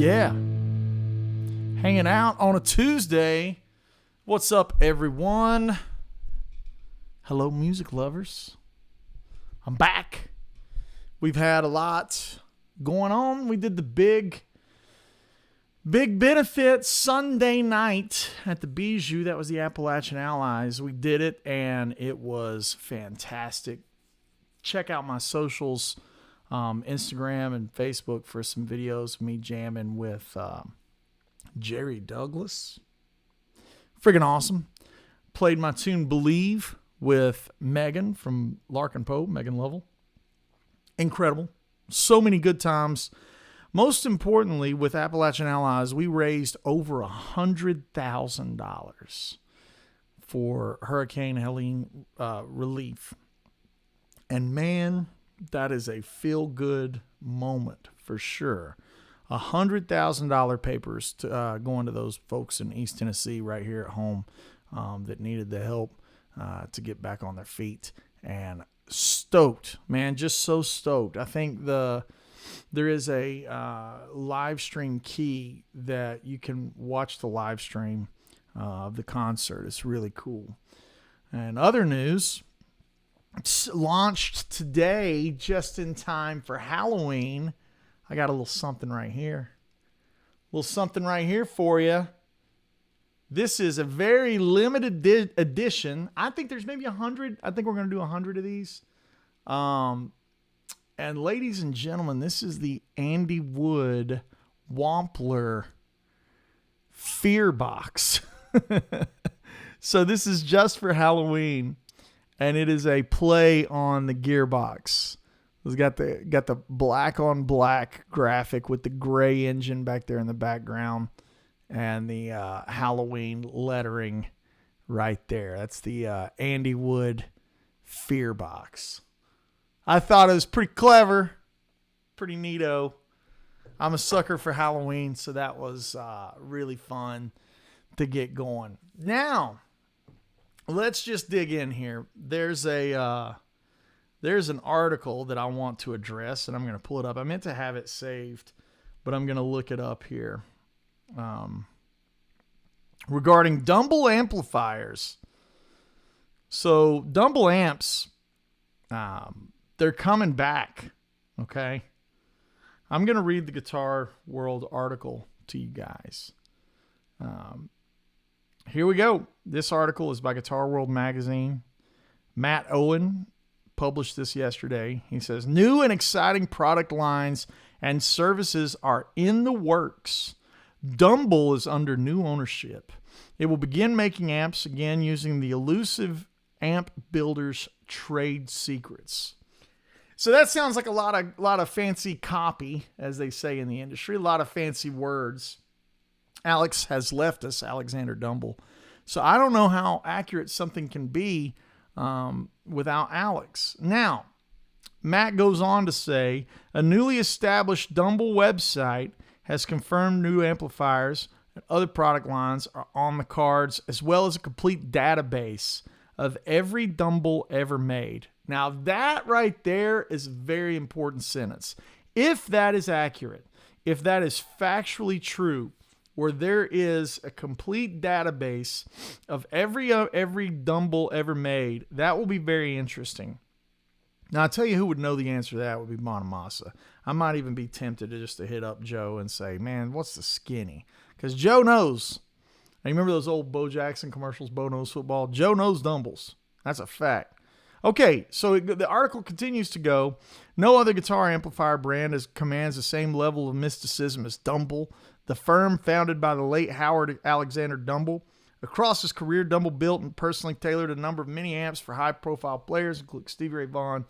Yeah. Hanging out on a Tuesday. What's up, everyone? Hello, music lovers. I'm back. We've had a lot going on. We did the big benefit Sunday night at the Bijou. That was the Appalachian Allies. We did it, and it was fantastic. Check out my socials, Instagram and Facebook, for some videos of me jamming with Jerry Douglas. Friggin' awesome. Played my tune Believe with Megan from Larkin Poe, Megan Lovell. Incredible. So many good times. Most importantly, with Appalachian Allies, we raised over $100,000 for Hurricane Helene relief. And man, that is a feel-good moment for sure. $100,000 papers to going to those folks in East Tennessee right here at home that needed the help to get back on their feet. And stoked, man, just so stoked. I think there is a live stream key that you can watch the live stream of the concert. It's really cool. And other news, it's launched today just in time for Halloween. I got a little something right here. A little something right here for you. This is a very limited edition. I think there's maybe 100. I think we're going to do 100 of these. And ladies and gentlemen, this is the Andy Wood Wampler Fear Box. So this is just for Halloween, and it is a play on the gearbox. It's got the black on black graphic with the gray engine back there in the background, and the Halloween lettering right there. That's the Andy Wood Fear Box. I thought it was pretty clever, pretty neato. I'm a sucker for Halloween, so that was really fun to get going. Now, let's just dig in here. There's an article that I want to address, and I'm going to pull it up. I meant to have it saved, but I'm going to look it up here. Regarding Dumble amplifiers. So Dumble amps, they're coming back, okay? I'm going to read the Guitar World article to you guys. Here we go. This article is by Guitar World magazine. Matt Owen published this yesterday. He says, new and exciting product lines and services are in the works. Dumble is under new ownership. It will begin making amps again using the elusive amp builders' trade secrets. So that sounds like a lot of fancy copy, as they say in the industry, a lot of fancy words. Alex has left us, Alexander Dumble. So I don't know how accurate something can be without Alex. Now, Matt goes on to say, a newly established Dumble website has confirmed new amplifiers and other product lines are on the cards, as well as a complete database of every Dumble ever made. Now, that right there is a very important sentence. If that is accurate, if that is factually true, where there is a complete database of every Dumble ever made, that will be very interesting. Now, I'll tell you who would know the answer to that would be Bonamassa. I might even be tempted to hit up Joe and say, man, what's the skinny? Because Joe knows. I remember those old Bo Jackson commercials, Bo Knows Football? Joe knows Dumbles. That's a fact. Okay, so the article continues to go. No other guitar amplifier brand commands the same level of mysticism as Dumble. The firm, founded by the late Howard Alexander Dumble. Across his career, Dumble built and personally tailored a number of mini amps for high-profile players, including Stevie Ray Vaughan,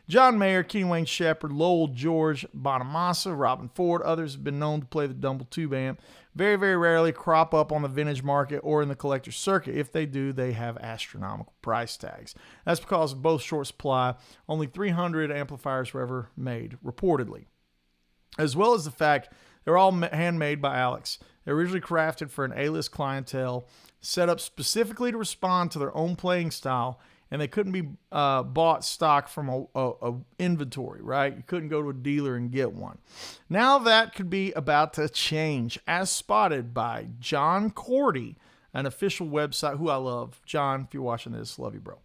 John Mayer, Kenny Wayne Shepherd, Lowell George, Bonamassa, Robin Ford. Others have been known to play the Dumble tube amp. Very, very rarely crop up on the vintage market or in the collector's circuit. If they do, they have astronomical price tags. That's because of both short supply. Only 300 amplifiers were ever made, reportedly. As well as the fact they're all handmade by Alex. They're originally crafted for an A-list clientele, set up specifically to respond to their own playing style, and they couldn't be bought stock from a inventory, right? You couldn't go to a dealer and get one. Now that could be about to change, as spotted by John Cordy, an official website, who I love. John, if you're watching this, love you, bro.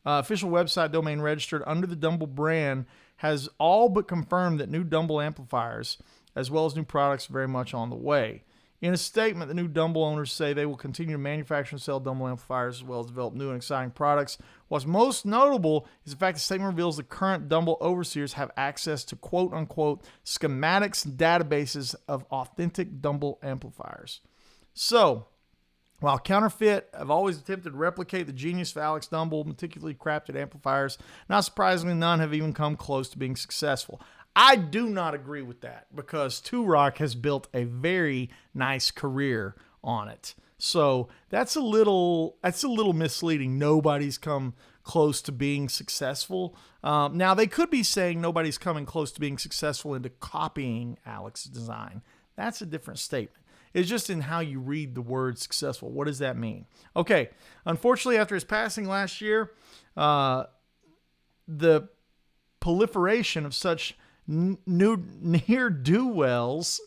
Official website domain registered under the Dumble brand has all but confirmed that new Dumble amplifiers, as well as new products, are very much on the way. In a statement, the new Dumble owners say they will continue to manufacture and sell Dumble amplifiers, as well as develop new and exciting products. What's most notable is the fact the statement reveals the current Dumble overseers have access to quote-unquote schematics and databases of authentic Dumble amplifiers. So, while counterfeit have always attempted to replicate the genius of Alex Dumble, meticulously crafted amplifiers, not surprisingly, none have even come close to being successful. I do not agree with that, because Two-Rock has built a very nice career on it. So that's a little misleading. Nobody's come close to being successful. Now, they could be saying nobody's coming close to being successful into copying Alex's design. That's a different statement. It's just in how you read the word successful. What does that mean? Okay, unfortunately, after his passing last year, the proliferation of such near-do-wells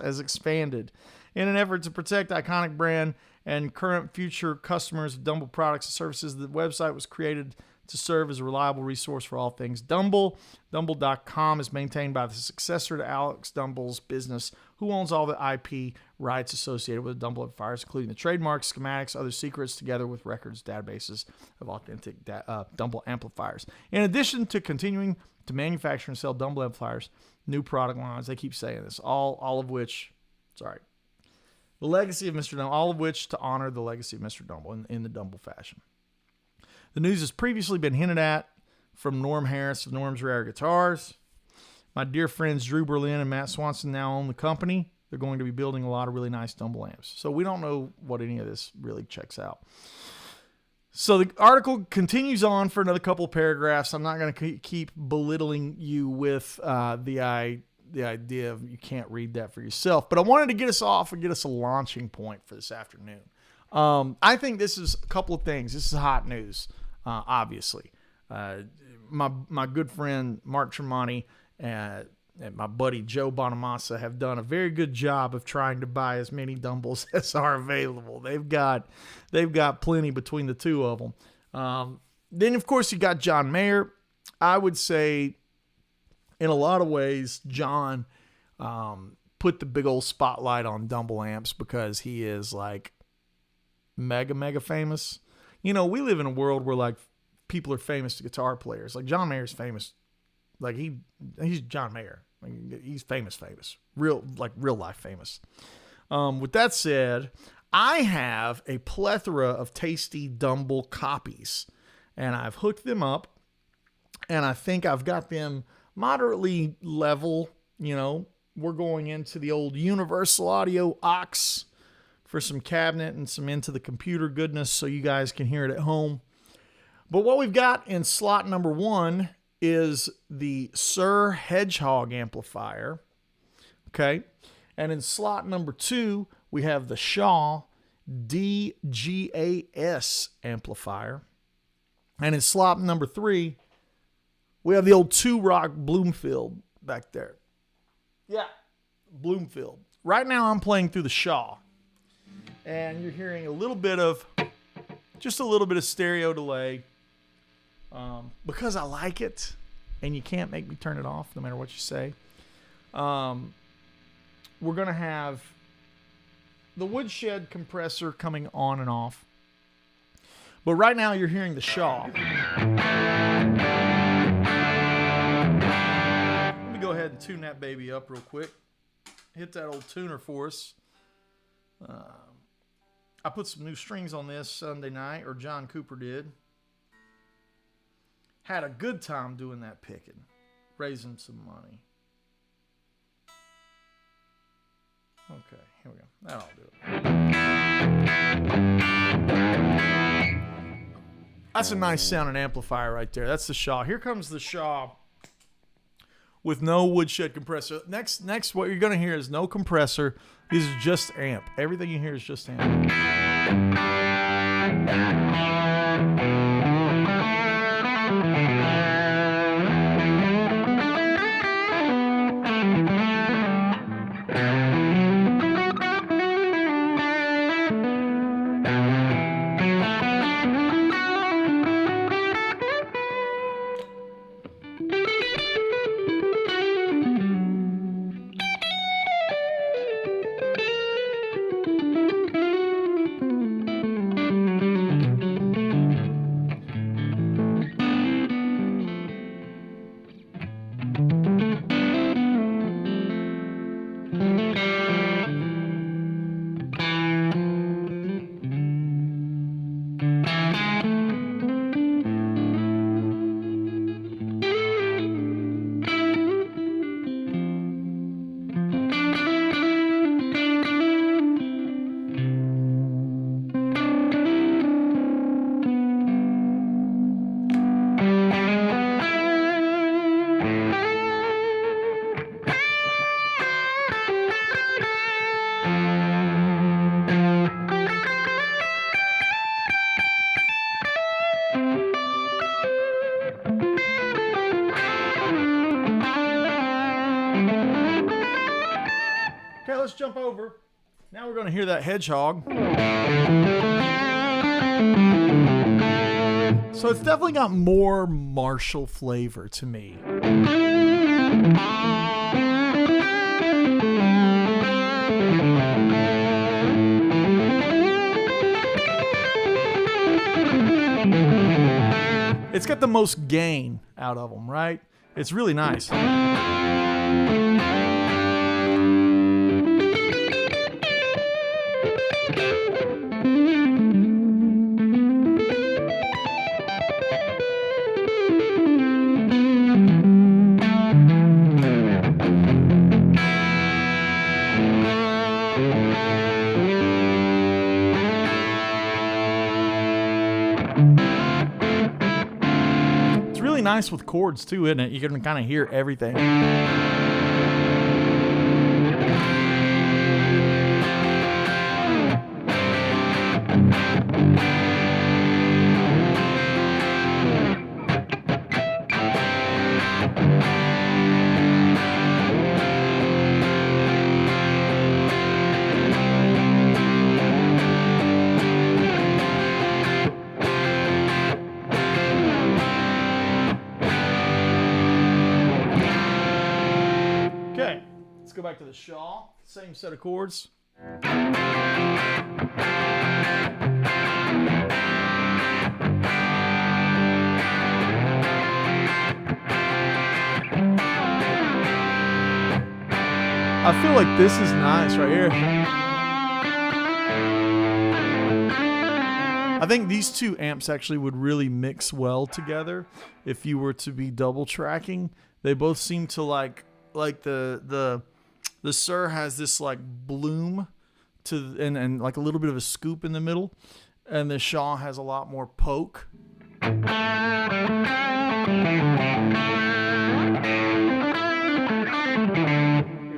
has expanded. In an effort to protect iconic brand and current future customers of Dumble products and services, the website was created to serve as a reliable resource for all things Dumble. Dumble.com is maintained by the successor to Alex Dumble's business, who owns all the IP rights associated with Dumble amplifiers, including the trademarks, schematics, other secrets, together with records, databases of authentic Dumble amplifiers. In addition to continuing to manufacture and sell Dumble amplifiers, new product lines, they keep saying this, all of which, the legacy of Mr. Dumble, all of which to honor the legacy of Mr. Dumble in the Dumble fashion. The news has previously been hinted at from Norm Harris of Norm's Rare Guitars. My dear friends Drew Berlin and Matt Swanson now own the company. They're going to be building a lot of really nice Dumble amps. So we don't know what any of this really checks out. So the article continues on for another couple of paragraphs. I'm not going to keep belittling you with the idea of you can't read that for yourself. But I wanted to get us off and get us a launching point for this afternoon. I think this is a couple of things. This is hot news, obviously. My good friend Mark Tremonti and my buddy Joe Bonamassa have done a very good job of trying to buy as many Dumbles as are available. They've got plenty between the two of them. Then, of course, you got John Mayer. I would say, in a lot of ways, John put the big old spotlight on Dumble amps because he is like mega famous. You know, we live in a world where like people are famous guitar players. Like John Mayer's famous. Like he's John Mayer. Like, he's famous, real life famous. With that said, I have a plethora of tasty Dumble copies, and I've hooked them up, and I think I've got them moderately level. You know, we're going into the old Universal Audio aux for some cabinet and some into the computer goodness so you guys can hear it at home. But what we've got in slot number 1 is the Sir Hedgehog amplifier. Okay. And in slot number 2, we have the Shaw DGAS amplifier. And in slot number 3, we have the old Two-Rock Bloomfield back there. Yeah, Bloomfield. Right now I'm playing through the Shaw. And you're hearing just a little bit of stereo delay. Because I like it, and you can't make me turn it off no matter what you say. We're going to have the Woodshed compressor coming on and off. But right now you're hearing the Shaw. Let me go ahead and tune that baby up real quick. Hit that old tuner for us. I put some new strings on this Sunday night, or John Cooper did. Had a good time doing that picking, raising some money. Okay, here we go. That'll do it. That's a nice sounding amplifier right there. That's the Shaw. Here comes the Shaw with no Woodshed compressor. Next, what you're going to hear is no compressor. This is just amp. Everything you hear is just amp. let's jump over. Now we're going to hear that hedgehog. So it's definitely got more Marshall flavor to me. It's got the most gain out of them, right? It's really nice. Nice with chords too, isn't it? You can kind of hear everything. Go back to the Shaw, same set of chords. I feel like this is nice right here. I think these two amps actually would really mix well together if you were to be double tracking. They both seem to like the Sir has this like bloom to and like a little bit of a scoop in the middle, and the Shaw has a lot more poke. Here's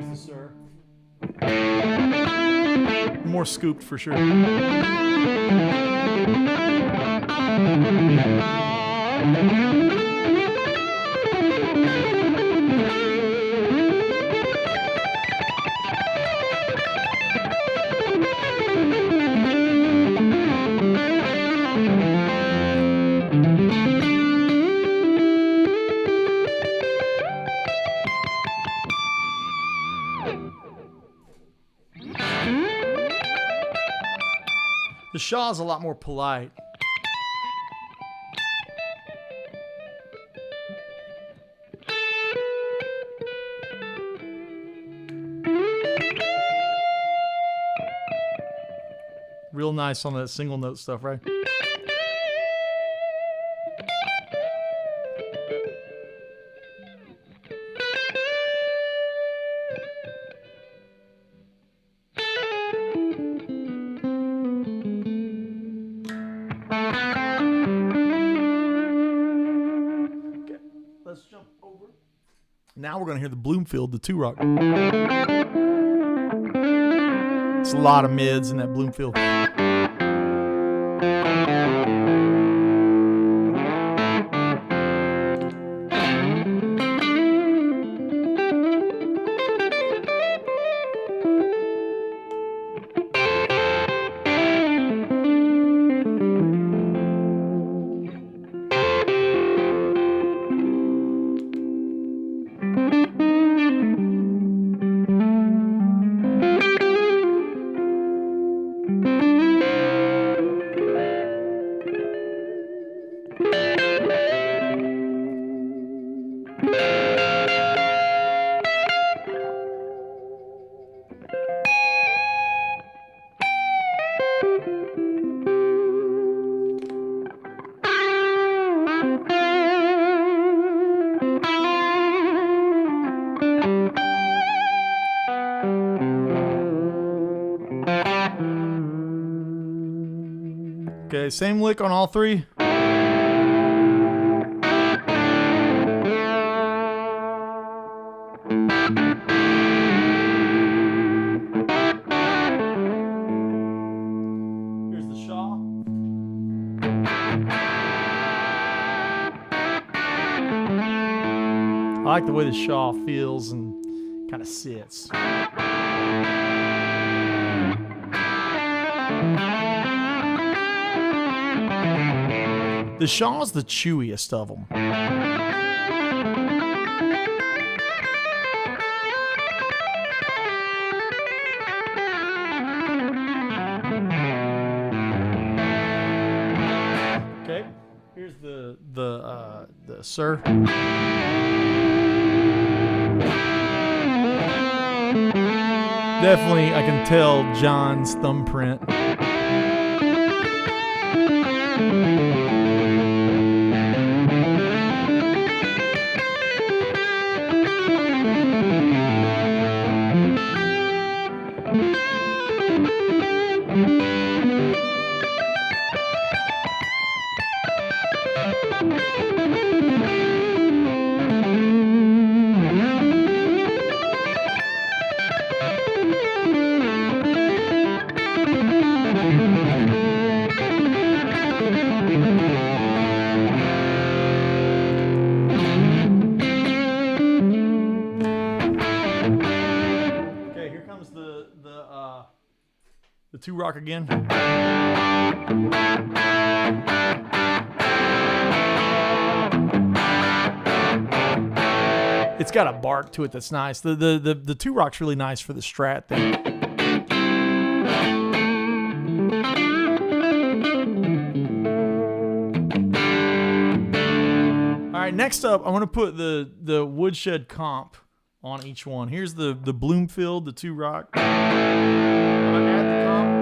the Sir. More scooped for sure. The Shaw's a lot more polite. Real nice on that single note stuff, right? Let's jump over. Now we're going to hear the Bloomfield, the 2-rock. It's a lot of mids in that Bloomfield. Okay, same lick on all three. Here's the Shaw. I like the way the Shaw feels and kind of sits. The Shaw's the chewiest of them. Okay, here's the Sir. Definitely, I can tell John's thumbprint. The two rock again. It's got a bark to it that's nice. The two rock's really nice for the Strat thing. All right, next up, I'm gonna put the Woodshed comp on each one. Here's the Bloomfield, the two rock. I'm gonna add the comp.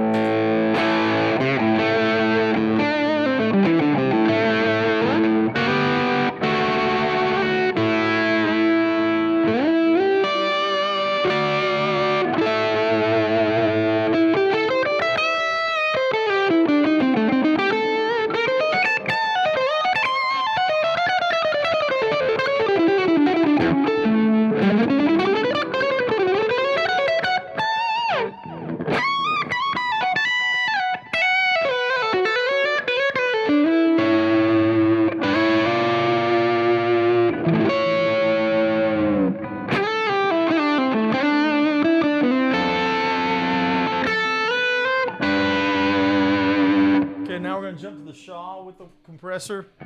Now we're going to jump to the Shaw with the compressor. I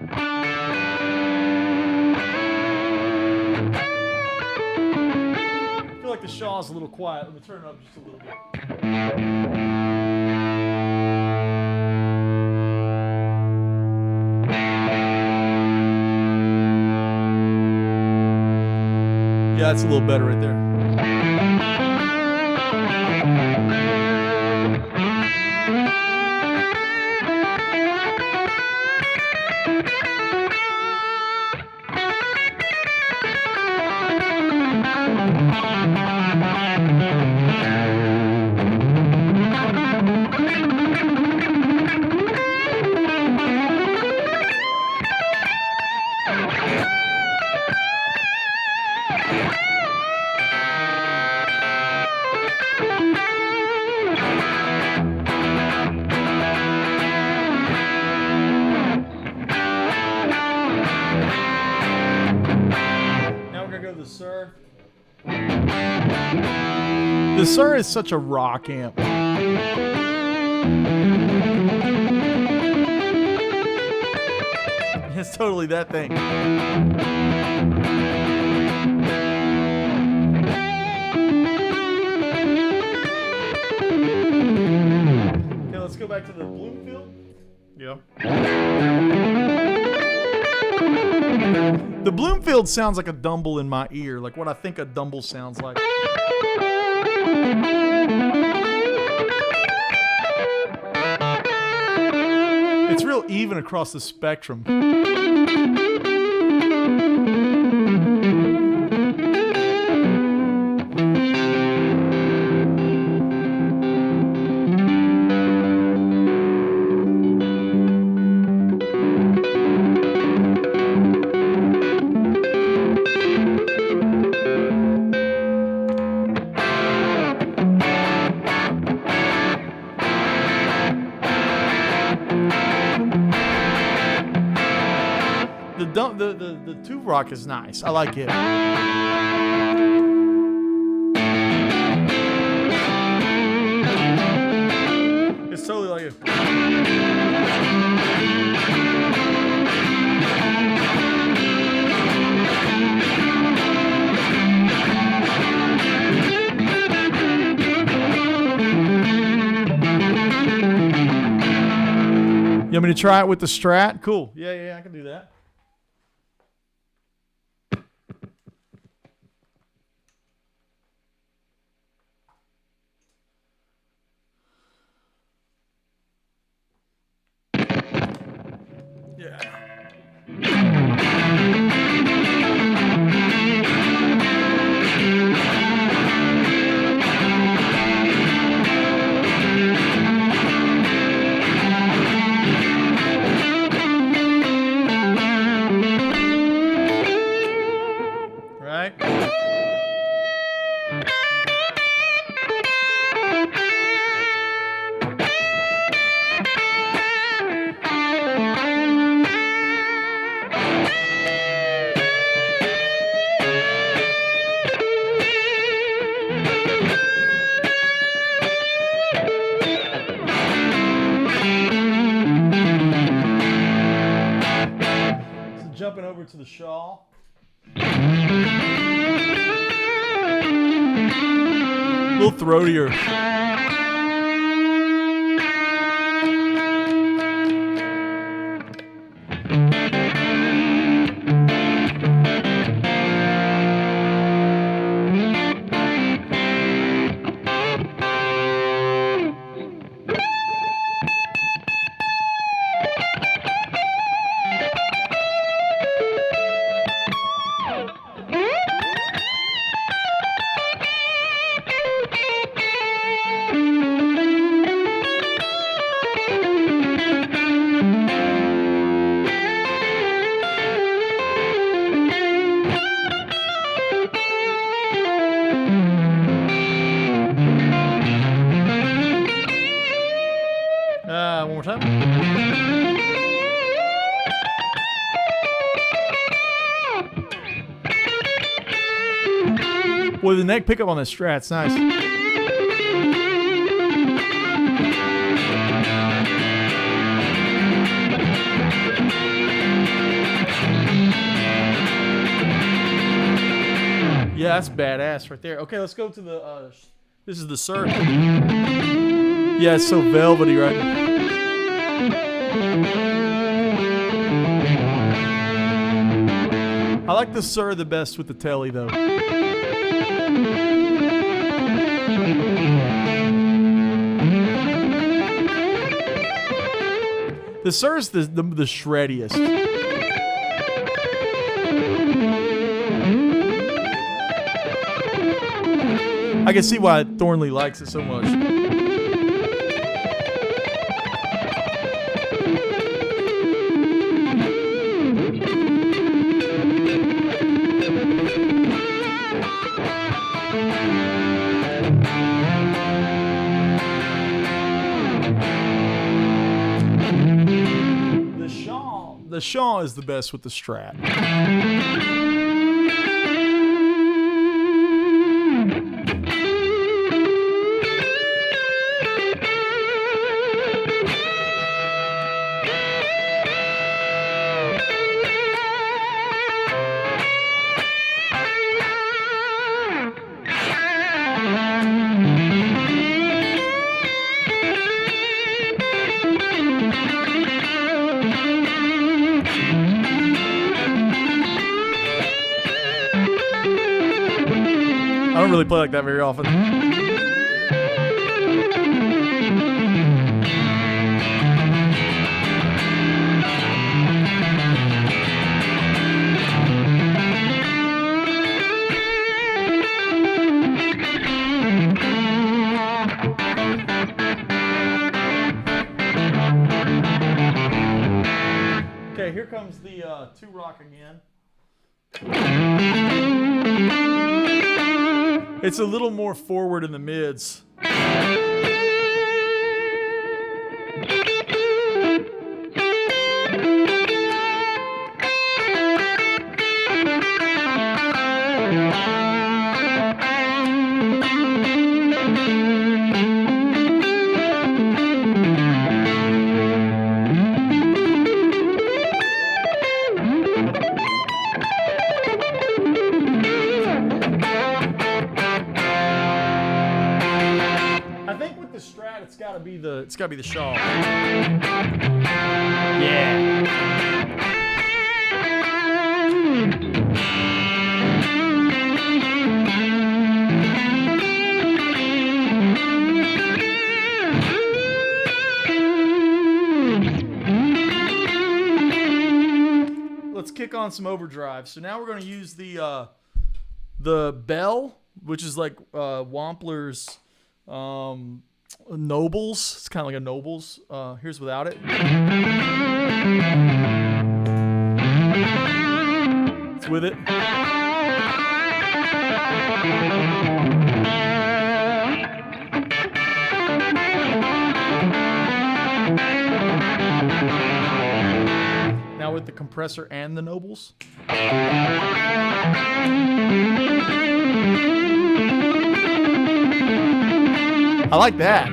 feel like the Shaw's a little quiet. Let me turn it up just a little bit. Yeah, that's a little better right there. The Sir. The Sir is such a rock amp. It's totally that thing. Okay, let's go back to the Bloomfield. Yeah. The Bloomfield sounds like a Dumble in my ear, like what I think a Dumble sounds like. It's real even across the spectrum. The two rock is nice. I like it. It's totally like it. want me to try it with the Strat? Cool. Yeah, I can do that. Yeah. Right? So jumping over to the shawl. A little throatier. One more time. Boy, the neck pickup on this Strat's nice. Yeah, that's badass right there. Okay, let's go to the, this is the Sir. Yeah, it's so velvety, right? I like the Sir the best with the telly, though. The Sir's the shreddiest. I can see why Thornley likes it so much. The Shaw is the best with the Strat. I don't really play like that very often. Okay, here comes the 2-rock again. It's a little more forward in the mids. gotta be the Shaw. Yeah. Let's kick on some Overdrive. So now we're going to use the bell, which is like Wampler's Nobles. It's kind of like a Nobles. Here's without it. It's with it. Now with the compressor and the Nobles. I like that.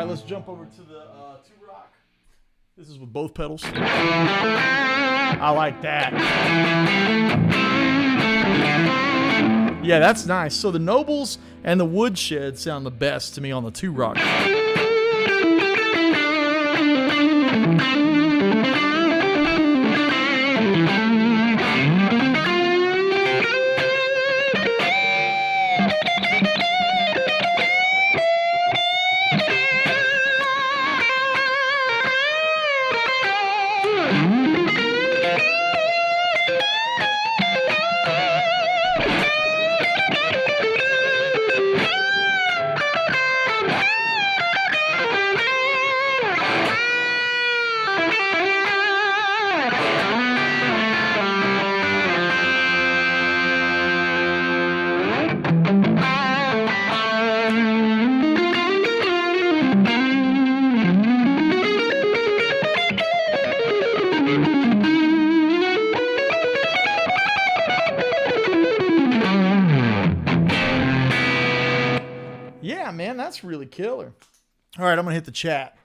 Let's jump over to the two-rock. This is with both pedals. I like that. Yeah, that's nice. So the Nobles and the Woodshed sound the best to me on the two-rock. Yeah, man, that's really killer. All right, I'm going to hit the chat.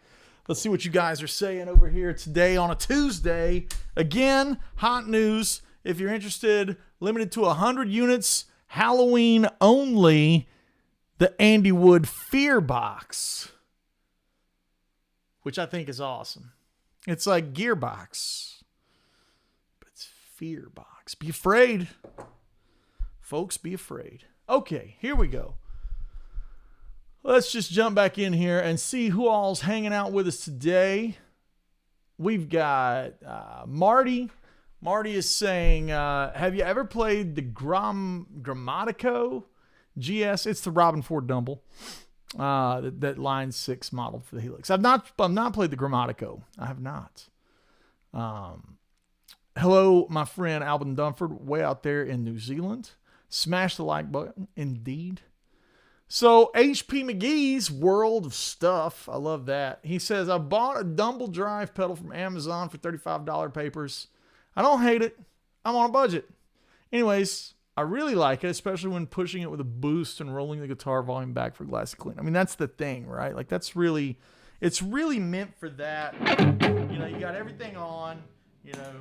Let's see what you guys are saying over here today on a Tuesday. Again, hot news. If you're interested, limited to 100 units, Halloween only, the Andy Wood Fear Box, which I think is awesome. It's like Gearbox, but it's Fear Box. Be afraid. Folks, be afraid. Okay, here we go. Let's just jump back in here and see who all's hanging out with us today. We've got Marty. Marty is saying, have you ever played the Grammatico GS? It's the Robin Ford Dumble. That Line 6 model for the Helix. I've not played the Grammatico. I have not. Hello, my friend Alvin Dunford, way out there in New Zealand. Smash the like button, indeed. So, HP McGee's World of Stuff. I love that. He says, I bought a Dumble-Drive pedal from Amazon for $35 papers. I don't hate it. I'm on a budget. Anyways, I really like it, especially when pushing it with a boost and rolling the guitar volume back for glass clean. I mean, that's the thing, right? Like, it's really meant for that. You know, you got everything on, you know.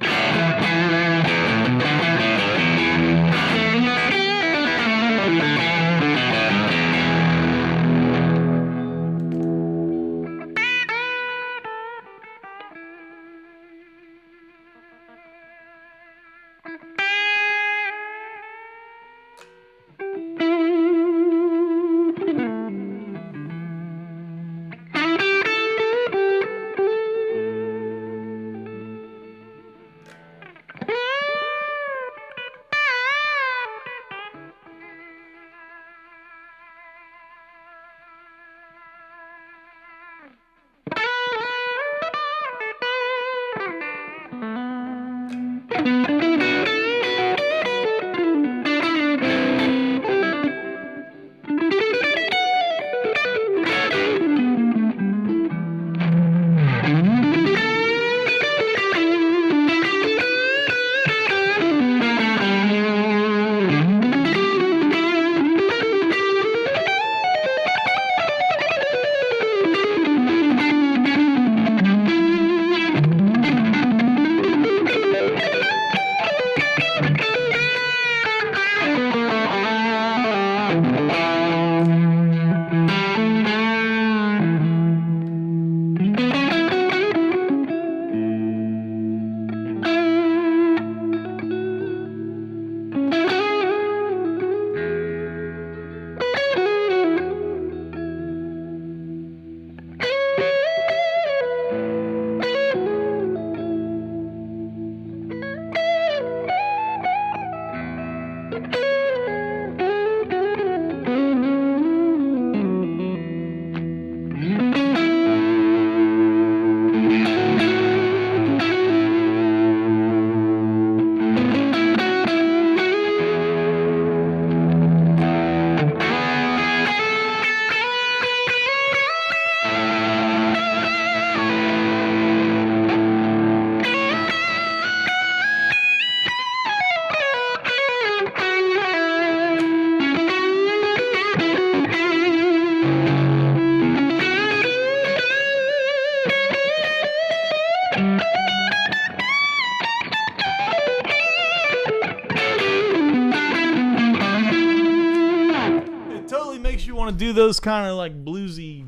do those kind of like bluesy,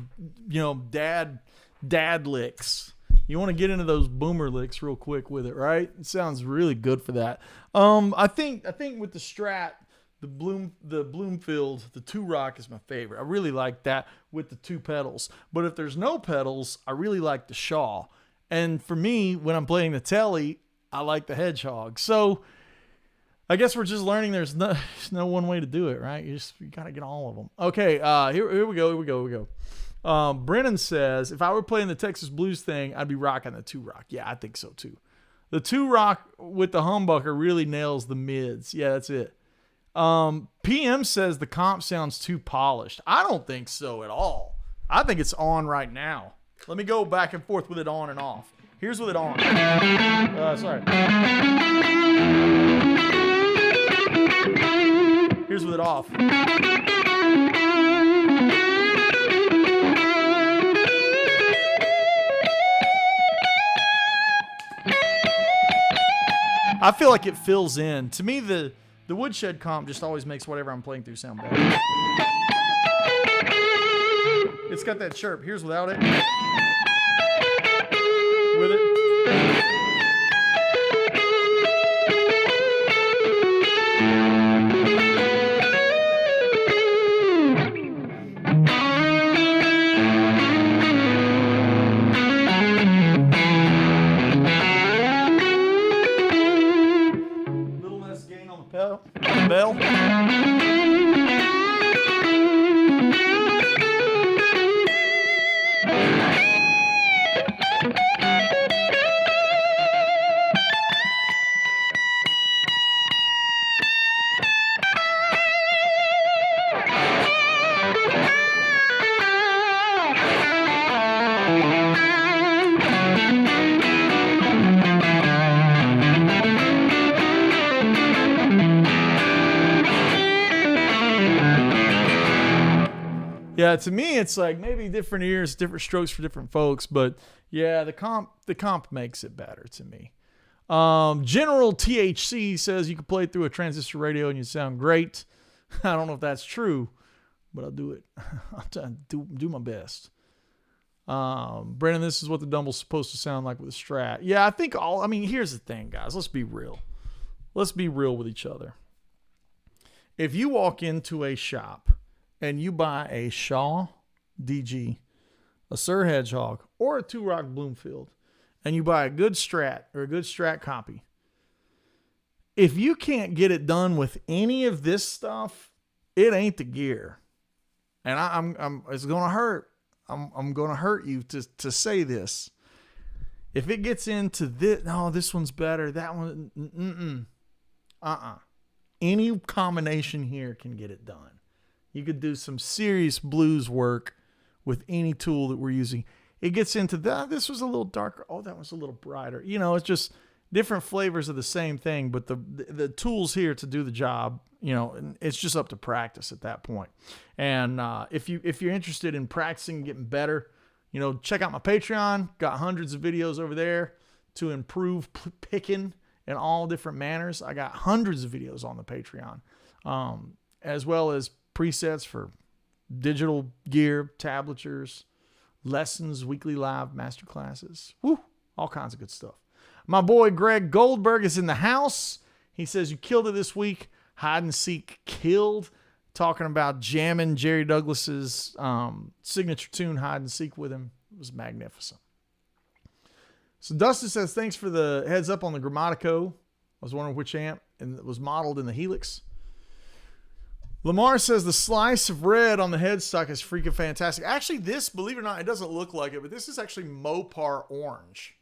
dad licks. You want to get into those boomer licks real quick with it, right? It sounds really good for that. I think with the Strat, the Bloomfield, the 2-Rock is my favorite. I really like that with the 2 pedals. But if there's no pedals, I really like the Shaw. And for me, when I'm playing the Telly, I like the Hedgehog. So I guess we're just learning there's no one way to do it, right? You got to get all of them. Okay, here we go. Brennan says, if I were playing the Texas Blues thing, I'd be rocking the 2-Rock. Yeah, I think so too. The 2-Rock with the humbucker really nails the mids. Yeah, that's it. PM says the comp sounds too polished. I don't think so at all. I think it's on right now. Let me go back and forth with it on and off. Here's with it on. Sorry. Here's with it off. I feel like it fills in. To me, the Woodshed comp just always makes whatever I'm playing through sound better. It's got that chirp. Here's without it. With it. Little less gain on the bell. Yeah, to me, it's like maybe different ears, different strokes for different folks, but yeah, the comp makes it better to me. General THC says you can play it through a transistor radio and you sound great. I don't know if that's true, but I'll do it. I'll do my best. Brandon, this is what the Dumble's supposed to sound like with a Strat. Yeah, here's the thing, guys. Let's be real. Let's be real with each other. If you walk into a shop and you buy a Shaw DG, a Sir Hedgehog, or a 2-Rock Bloomfield, and you buy a good Strat or a good Strat copy, if you can't get it done with any of this stuff, it ain't the gear. And it's gonna hurt. I'm gonna hurt you to say this. If it gets into this, no, this one's better. That one, any combination here can get it done. You could do some serious blues work with any tool that we're using. It gets into that. This was a little darker. Oh, that was a little brighter. It's just different flavors of the same thing, but the tools here to do the job, it's just up to practice at that point. And if you're interested in practicing and getting better, check out my Patreon. Got hundreds of videos over there to improve picking in all different manners. I got hundreds of videos on the Patreon, as well as presets for digital gear, tablatures, lessons, weekly live masterclasses. Woo, all kinds of good stuff. My boy Greg Goldberg is in the house. He says, you killed it this week. Hide and Seek killed. Talking about jamming Jerry Douglas's signature tune, Hide and Seek, with him. It was magnificent. So Dustin says, thanks for the heads up on the Grammatico. I was wondering which amp, and it was modeled in the Helix. Lamar says the slice of red on the headstock is freaking fantastic. Actually, this, believe it or not, it doesn't look like it, but this is actually Mopar orange.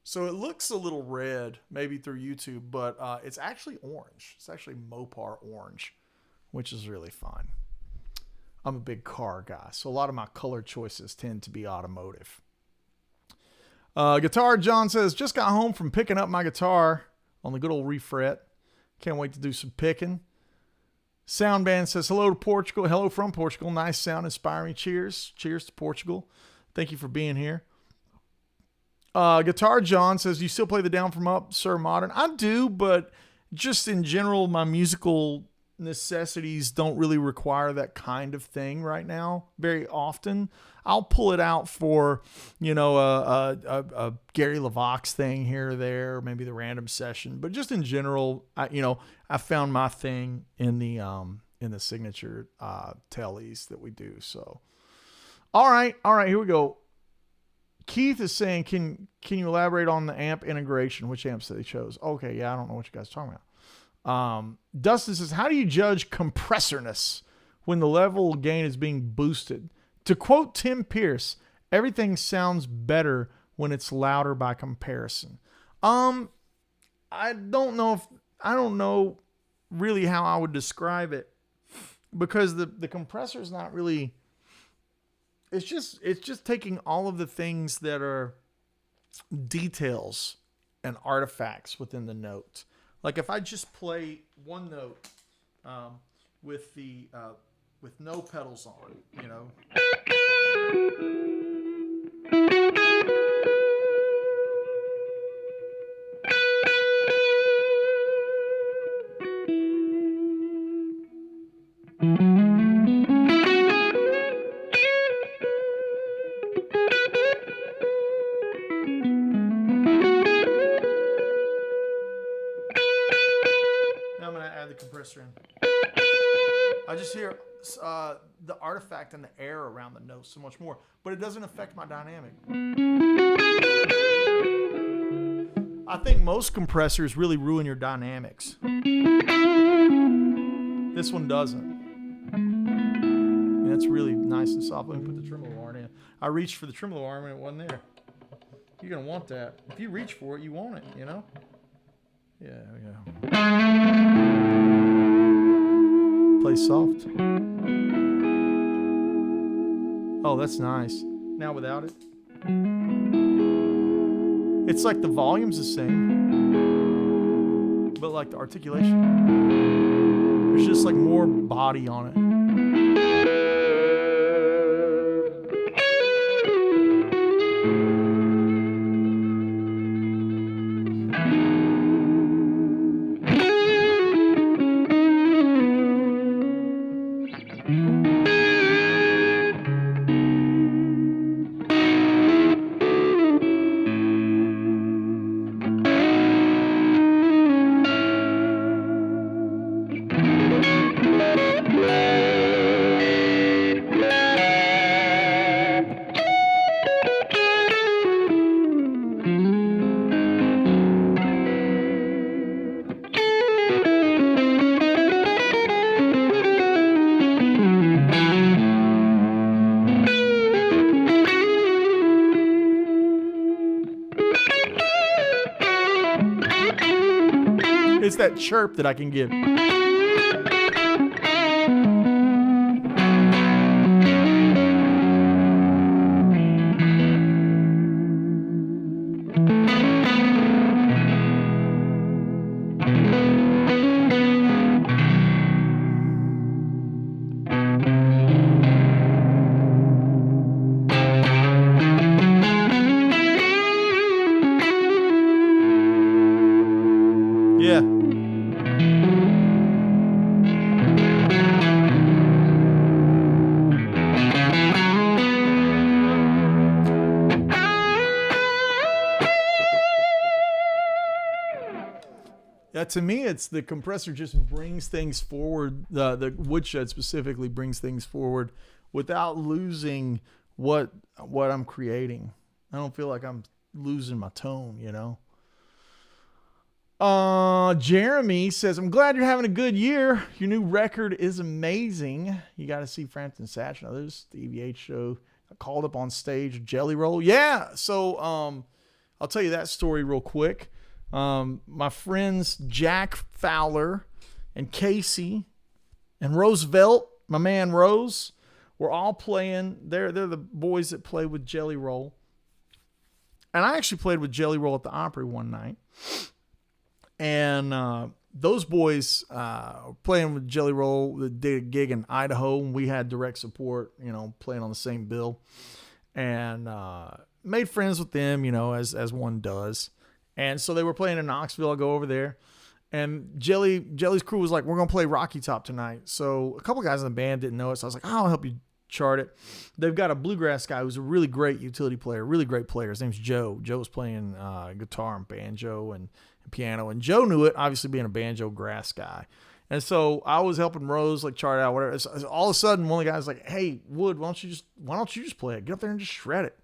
So it looks a little red, maybe through YouTube, but it's actually orange. It's actually Mopar orange, which is really fun. I'm a big car guy, so a lot of my color choices tend to be automotive. Guitar John says, just got home from picking up my guitar on the good old refret. Can't wait to do some picking. Soundband says, hello to Portugal. Hello from Portugal. Nice sound, inspiring. Cheers. Cheers to Portugal. Thank you for being here. Guitar John says, you still play the Down From Up, Sir Modern? I do, but just in general, my musical necessities don't really require that kind of thing right now very often. I'll pull it out for, a Gary LaVox thing here or there, maybe the random session, but just in general, I found my thing in the signature tellies that we do. So, all right, here we go. Keith is saying, can you elaborate on the amp integration? Which amps that they chose? Okay, yeah, I don't know what you guys are talking about. Dustin says, how do you judge compressorness when the level gain is being boosted? To quote Tim Pierce, everything sounds better when it's louder by comparison. I don't know really how I would describe it, because the compressor is not really, it's just taking all of the things that are details and artifacts within the note. Like if I just play one note with no pedals on, compressor in. I just hear the artifact and the air around the note so much more, but it doesn't affect my dynamic. I think most compressors really ruin your dynamics. This one doesn't. And it's really nice and soft. Let me put the tremolo arm in. I reached for the tremolo arm and it wasn't there. You're going to want that. If you reach for it, you want it, Yeah, there we go. Play soft. Oh, that's nice. Now without it. It's like the volume's the same, but like the articulation, there's just like more body on it. It's that chirp that I can give. Yeah. Yeah, to me, it's the compressor just brings things forward. The Woodshed specifically brings things forward without losing what I'm creating. I don't feel like I'm losing my tone, Jeremy says, I'm glad you're having a good year. Your new record is amazing. You got to see Frampton Satch and others. The EVH show. I called up on stage, Jelly Roll. Yeah. So, I'll tell you that story real quick. My friends, Jack Fowler and Casey and Roosevelt, my man Rose, were all playing. They're the boys that play with Jelly Roll. And I actually played with Jelly Roll at the Opry one night. And those boys playing with Jelly Roll, they did a gig in Idaho, and we had direct support, playing on the same bill. And made friends with them, as one does. And so they were playing in Knoxville. I go over there. And Jelly's crew was like, we're going to play Rocky Top tonight. So a couple guys in the band didn't know it. So I was like, I'll help you chart it. They've got a bluegrass guy who's a really great utility player, really great player. His name's Joe. Joe was playing guitar and banjo and piano. And Joe knew it, obviously being a banjo grass guy. And so I was helping Rose like chart out whatever. So all of a sudden, one of the guys was like, hey, Wood, why don't you just play it? Get up there and just shred it.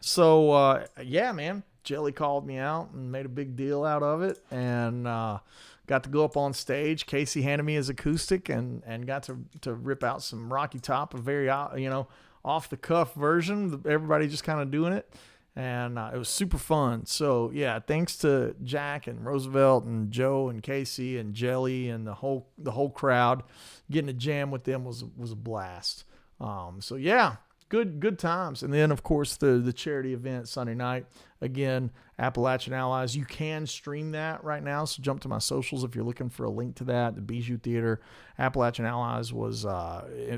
So yeah, man. Jelly called me out and made a big deal out of it, and got to go up on stage. Casey handed me his acoustic and got to rip out some Rocky Top, a very off the cuff version. Everybody just kind of doing it, and it was super fun. So yeah, thanks to Jack and Roosevelt and Joe and Casey and Jelly and the whole crowd. Getting to jam with them was a blast. So yeah. Good times. And then, of course, the charity event Sunday night. Again, Appalachian Allies. You can stream that right now, so jump to my socials if you're looking for a link to that. The Bijou Theater. Appalachian Allies was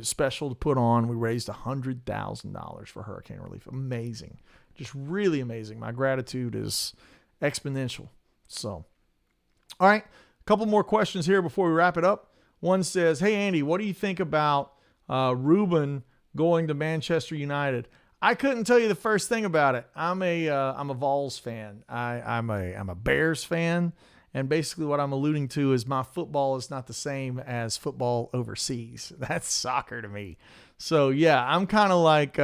special to put on. We raised $100,000 for hurricane relief. Amazing. Just really amazing. My gratitude is exponential. So, all right. A couple more questions here before we wrap it up. One says, hey, Andy, what do you think about Ruben going to Manchester United? I couldn't tell you the first thing about it. I'm a Vols fan. I'm a Bears fan, and basically what I'm alluding to is my football is not the same as football overseas. That's soccer to me. So yeah, I'm kind of like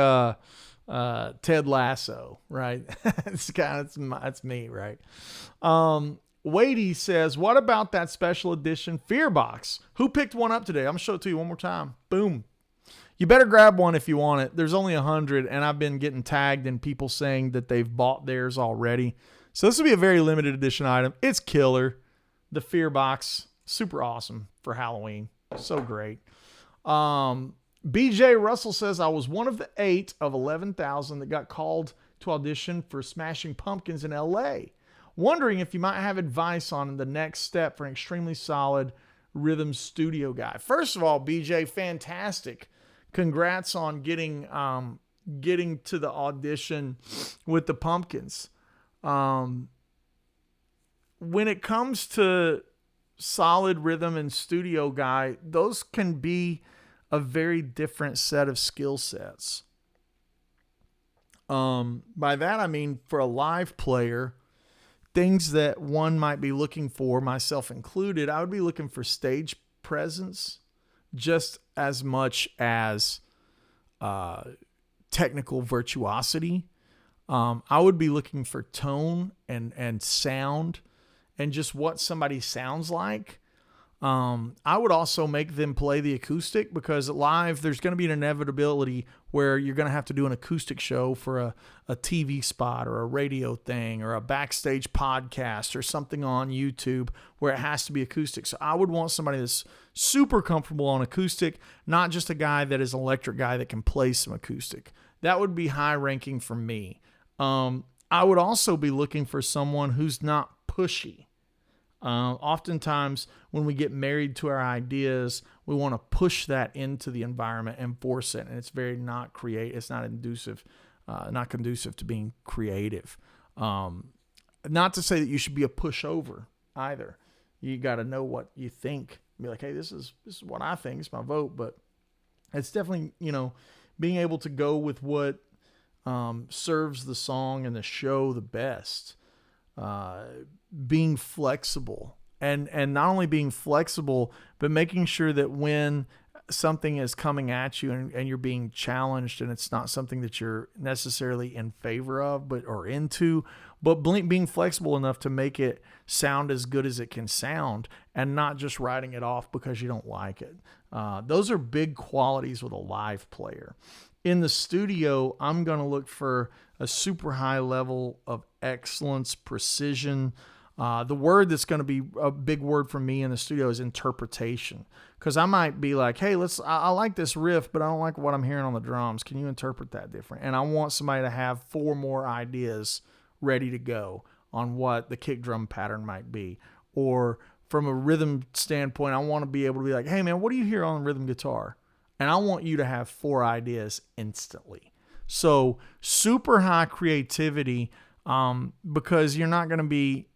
Ted Lasso, right? That's me, right? Wadey says, what about that special edition Fear Box? Who picked one up today? I'm gonna show it to you one more time. Boom. You better grab one if you want it. There's only 100, and I've been getting tagged in people saying that they've bought theirs already. So this will be a very limited edition item. It's killer. The Fear Box, super awesome for Halloween. So great. BJ Russell says, I was one of the 8 of 11,000 that got called to audition for Smashing Pumpkins in LA. Wondering if you might have advice on the next step for an extremely solid rhythm studio guy. First of all, BJ, fantastic. Congrats on getting to the audition with the Pumpkins. When it comes to solid rhythm and studio guy, those can be a very different set of skill sets. By that I mean for a live player, things that one might be looking for, myself included, I would be looking for stage presence just as much as technical virtuosity. I would be looking for tone and sound and just what somebody sounds like. I would also make them play the acoustic, because live there's going to be an inevitability where you're going to have to do an acoustic show for a TV spot or a radio thing or a backstage podcast or something on YouTube where it has to be acoustic. So I would want somebody that's super comfortable on acoustic, not just a guy that is an electric guy that can play some acoustic. That would be high ranking for me. I would also be looking for someone who's not pushy. Oftentimes when we get married to our ideas, we want to push that into the environment and force it. And it's very it's not conducive to being creative. Not to say that you should be a pushover either. You got to know what you think. Be like, hey, this is what I think. It's my vote. But it's definitely, being able to go with what serves the song and the show the best. Being flexible and not only being flexible, but making sure that when something is coming at you and you're being challenged and it's not something that you're necessarily in favor of, or into, but being flexible enough to make it sound as good as it can sound and not just writing it off because you don't like it. Those are big qualities with a live player. In the studio, I'm going to look for a super high level of excellence, precision. The word that's going to be a big word for me in the studio is interpretation. Because I might be like, hey, I like this riff, but I don't like what I'm hearing on the drums. Can you interpret that different? And I want somebody to have 4 more ideas ready to go on what the kick drum pattern might be. Or from a rhythm standpoint, I want to be able to be like, hey, man, what do you hear on rhythm guitar? And I want you to have 4 ideas instantly. So super high creativity, because you're not going to be,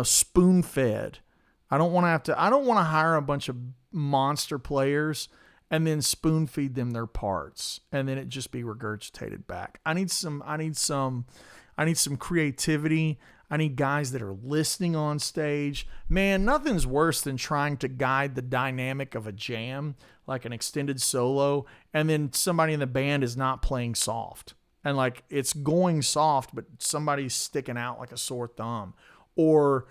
spoon-fed I don't want to hire a bunch of monster players and then spoon feed them their parts and then it just be regurgitated back. I need some creativity. I need guys that are listening on stage. Man, nothing's worse than trying to guide the dynamic of a jam, like an extended solo, and then somebody in the band is not playing soft. And like it's going soft, but somebody's sticking out like a sore thumb. Or,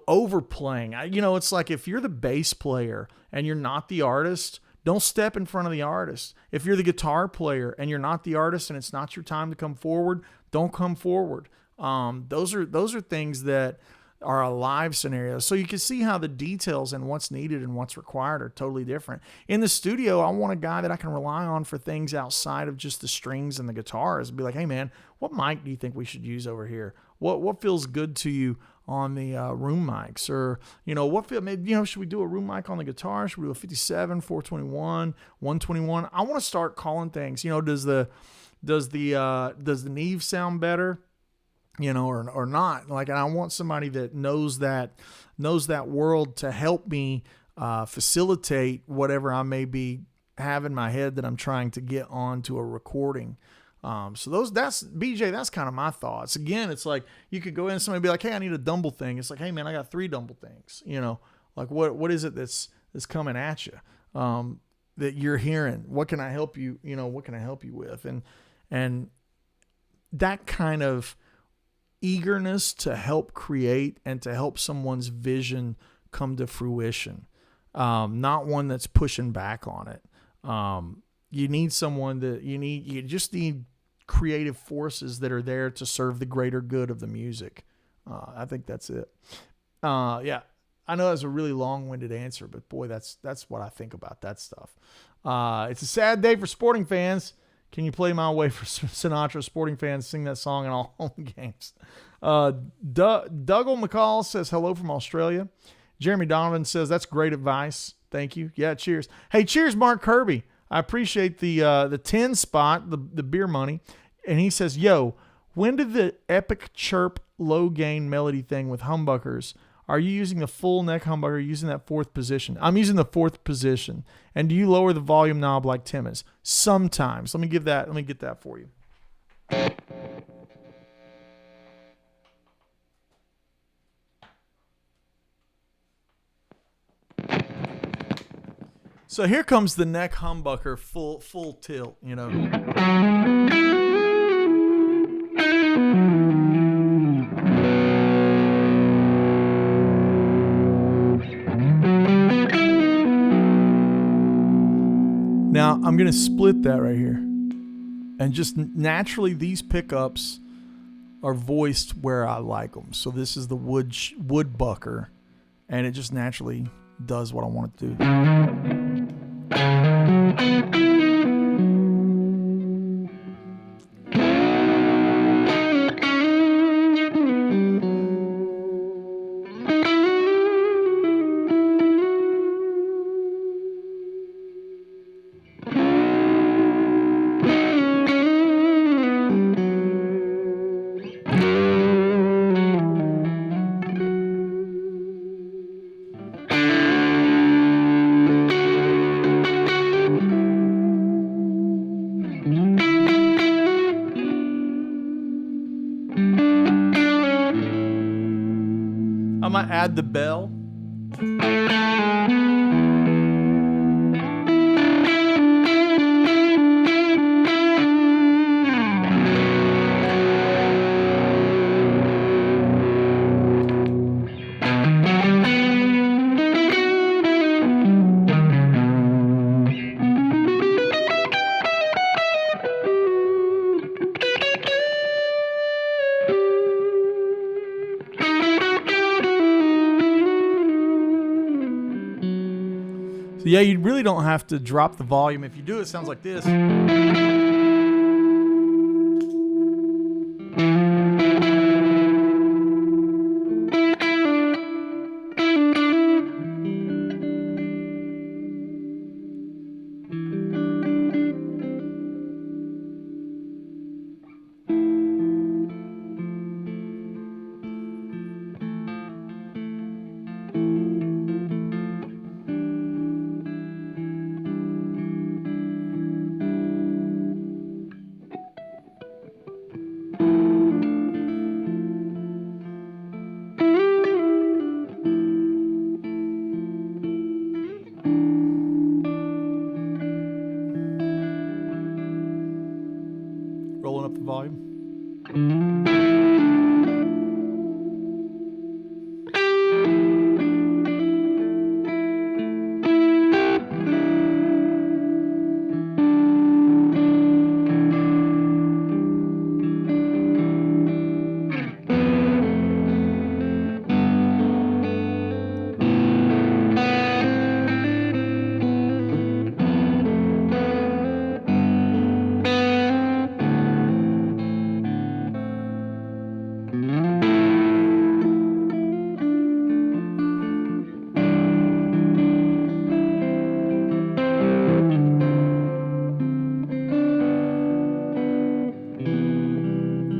overplaying. It's like if you're the bass player and you're not the artist, don't step in front of the artist. If you're the guitar player and you're not the artist and it's not your time to come forward, don't come forward. Those are things that are a live scenario. So you can see how the details and what's needed and what's required are totally different. In the studio, I want a guy that I can rely on for things outside of just the strings and the guitars. Be like, hey man, what mic do you think we should use over here? What feels good to you on the room mics? Or, should we do a room mic on the guitar? Should we do a 57, 421, 121? I want to start calling things, does the Neve sound better? Or not. Like, and I want somebody that knows that world to help me facilitate whatever I may be have in my head that I'm trying to get onto a recording. So that's BJ, that's kind of my thoughts. Again, it's like you could go in and somebody be like, hey, I need a Dumble thing. It's like, hey man, I got 3 Dumble things. Like what is it that's coming at you that you're hearing? What can I help you? What can I help you with? And that kind of eagerness to help create and to help someone's vision come to fruition. Not one that's pushing back on it. You need someone you just need creative forces that are there to serve the greater good of the music. I think that's it. Yeah, I know that's a really long-winded answer, but boy, that's what I think about that stuff. It's a sad day for sporting fans. Can you play My Way for Sinatra? Sporting fans sing that song in all home games. Dougal McCall says hello from Australia. Jeremy Donovan says that's great advice. Thank you. Yeah, cheers. Hey, cheers, Mark Kirby. I appreciate the 10 spot, the beer money. And he says, yo, when did the epic chirp low gain melody thing with humbuckers? Are you using the full neck humbucker or using that 4th position? I'm using the 4th position. And do you lower the volume knob like Tim is? Sometimes. Let me get that for you. So here comes the neck humbucker full tilt, Now I'm going to split that right here. And just naturally these pickups are voiced where I like them. So this is the wood bucker, and it just naturally does what I want it to do. I might add the bell. Yeah, you really don't have to drop the volume. If you do, it sounds like this.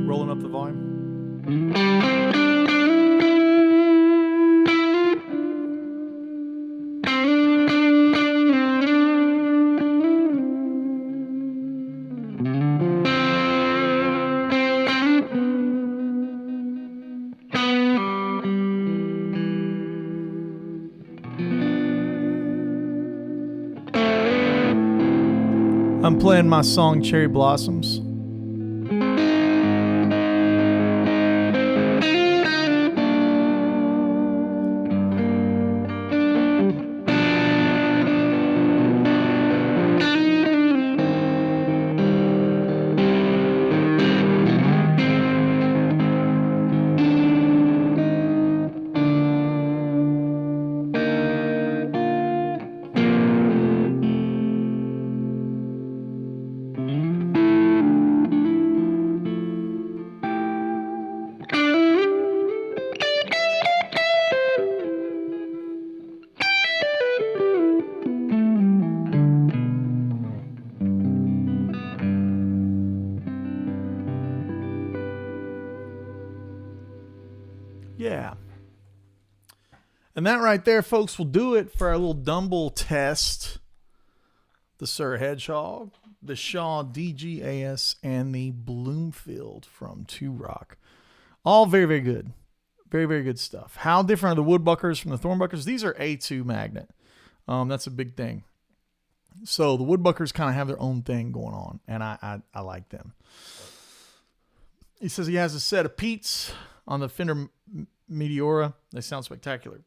Rolling up the volume. I'm playing my song Cherry Blossoms. Yeah. And that right there, folks, will do it for our little Dumble test. The Sir Hedgehog, the Shaw DGAS, and the Bloomfield from 2 Rock. All very, very good. Very, very good stuff. How different are the Woodbuckers from the Thornbuckers? These are A2 magnet. That's a big thing. So the Woodbuckers kind of have their own thing going on, and I like them. He says he has a set of Pete's on the Fender Meteora. They sound spectacular.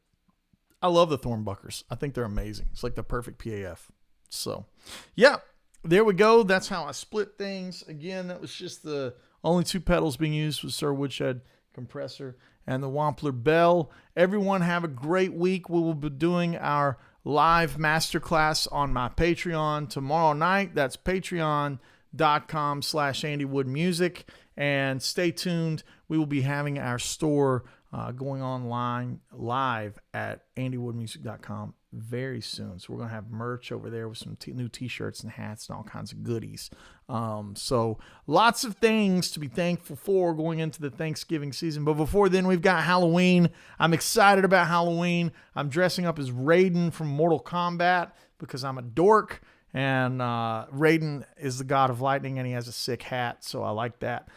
I love the Thornbuckers. I think they're amazing. It's like the perfect PAF. So, yeah, there we go. That's how I split things. Again, that was just the only 2 pedals being used with Sir Woodshed compressor and the Wampler bell. Everyone have a great week. We will be doing our live masterclass on my Patreon tomorrow night. That's patreon.com/AndyWoodMusic. And stay tuned. We will be having our store going online live at AndyWoodMusic.com very soon. So we're going to have merch over there with some new t-shirts and hats and all kinds of goodies. So lots of things to be thankful for going into the Thanksgiving season. But before then, we've got Halloween. I'm excited about Halloween. I'm dressing up as Raiden from Mortal Kombat because I'm a dork. And Raiden is the god of lightning, and he has a sick hat, so I like that.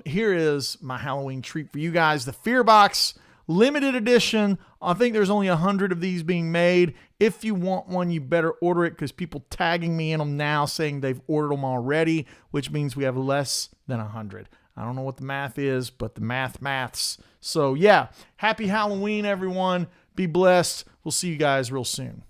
Here is my Halloween treat for you guys. The Fear Box limited edition. I think there's only 100 of these being made. If you want one, you better order it because people tagging me in them now saying they've ordered them already, which means we have less than 100. I don't know what the math is, but the maths. So, yeah, happy Halloween, everyone. Be blessed. We'll see you guys real soon.